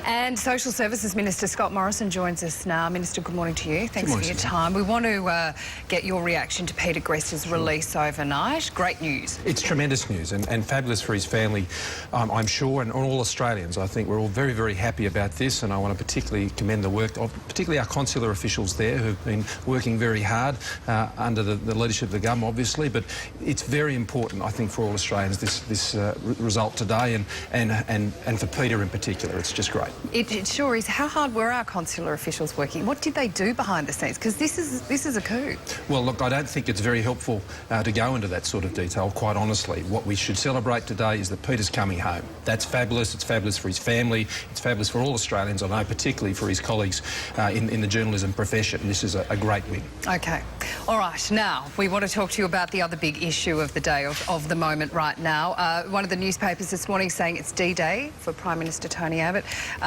And Social Services Minister Scott Morrison joins us now. Minister, good morning to you. Thanks for your time. We want to get your reaction to Peter Gress's release overnight. Great news. It's tremendous news and fabulous for his family, I'm sure, and all Australians. I think we're all very, very happy about this, and I want to particularly commend the work of particularly our consular officials there who've been working very hard under the leadership of the government, obviously, but it's very important, I think, for all Australians, this result today and for Peter in particular. It's just great. It sure is. How hard were our consular officials working? What did they do behind the scenes? Because this is a coup. Well, look, I don't think it's very helpful to go into that sort of detail, quite honestly. What we should celebrate today is that Peter's coming home. That's fabulous. It's fabulous for his family. It's fabulous for all Australians, I know, particularly for his colleagues in the journalism profession. This is a great win. OK. All right. Now, we want to talk to you about the other big issue of the day, of the moment right now. One of the newspapers this morning saying it's D-Day for Prime Minister Tony Abbott.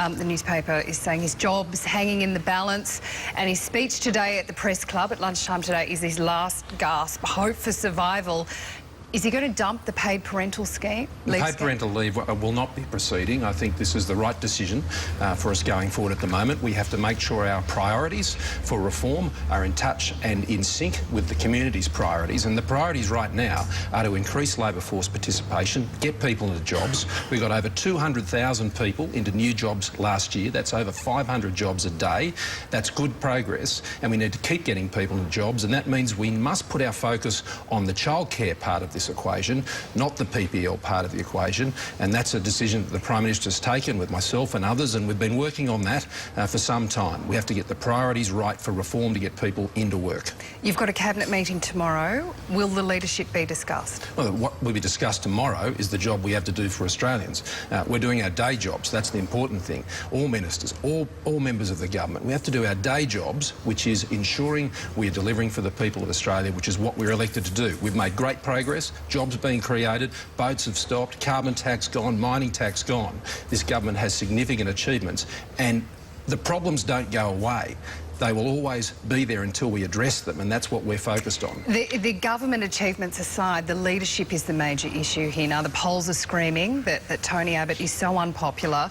The newspaper is saying his job's hanging in the balance, and his speech today at the Press Club at lunchtime today is his last gasp, hope for survival. Is he going to dump the paid parental scheme? The paid parental leave will not be proceeding. I think this is the right decision for us going forward at the moment. We have to make sure our priorities for reform are in touch and in sync with the community's priorities. And the priorities right now are to increase labour force participation, get people into jobs. We got over 200,000 people into new jobs last year. That's over 500 jobs a day. That's good progress. And we need to keep getting people into jobs. And that means we must put our focus on the childcare part of this equation, not the PPL part of the equation, and that's a decision that the Prime Minister's taken with myself and others, and we've been working on that for some time. We have to get the priorities right for reform to get people into work. You've got a cabinet meeting tomorrow. Will the leadership be discussed? Well, what will be discussed tomorrow is the job we have to do for Australians. We're doing our day jobs. That's the important thing. All ministers, all members of the government, we have to do our day jobs, which is ensuring we are delivering for the people of Australia, which is what we're elected to do. We've made great progress. Jobs being created, boats have stopped, carbon tax gone, mining tax gone. This government has significant achievements, and the problems don't go away. They will always be there until we address them, and that's what we're focused on. The government achievements aside, the leadership is the major issue here. Now, the polls are screaming that Tony Abbott is so unpopular.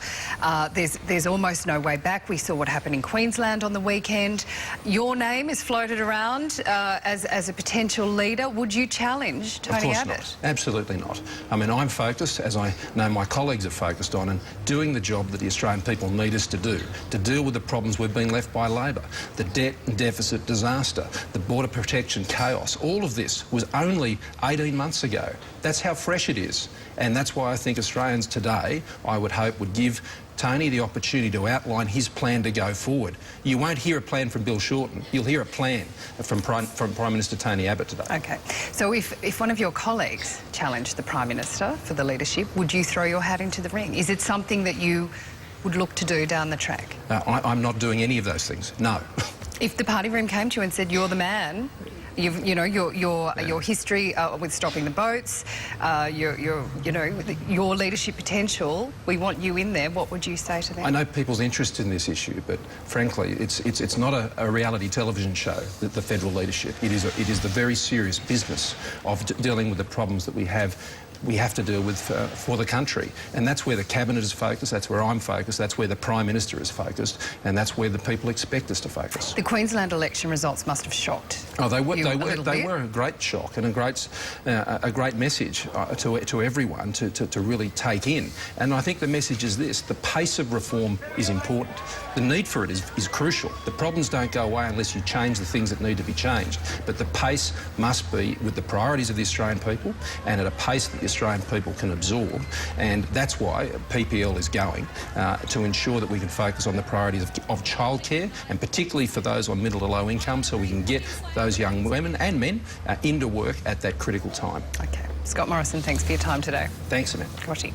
There's almost no way back. We saw what happened in Queensland on the weekend. Your name is floated around as a potential leader. Would you challenge Tony Abbott? Of course not. Absolutely not. I mean, I'm focused, as I know my colleagues are focused on, and doing the job that the Australian people need us to do, to deal with the problems we've been left by Labor. The debt and deficit disaster, the border protection chaos, all of this was only 18 months ago. That's how fresh it is. And that's why I think Australians today, I would hope, would give Tony the opportunity to outline his plan to go forward. You won't hear a plan from Bill Shorten. You'll hear a plan from Prime Minister Tony Abbott today. OK. So if one of your colleagues challenged the Prime Minister for the leadership, would you throw your hat into the ring? Is it something that you would look to do down the track? I'm not doing any of those things, no. If the party room came to you and said, you're the man, your history with stopping the boats, your leadership potential, we want you in there, what would you say to them? I know people's interest in this issue, but frankly, it's not a reality television show, the federal leadership. It is the very serious business of dealing with the problems that we have to deal with for the country. And that's where the Cabinet is focused, that's where I'm focused, that's where the Prime Minister is focused, and that's where the people expect us to focus. The Queensland election results must have shocked they were a great shock and a great message to everyone to really take in. And I think the message is this: the pace of reform is important. The need for it is crucial. The problems don't go away unless you change the things that need to be changed. But the pace must be with the priorities of the Australian people and at a pace that the Australian people can absorb. And that's why PPL is going to ensure that we can focus on the priorities of childcare, and particularly for those on middle to low income, so we can get those young women and men into work at that critical time. OK. Scott Morrison, thanks for your time today. Thanks, Samantha. Watching.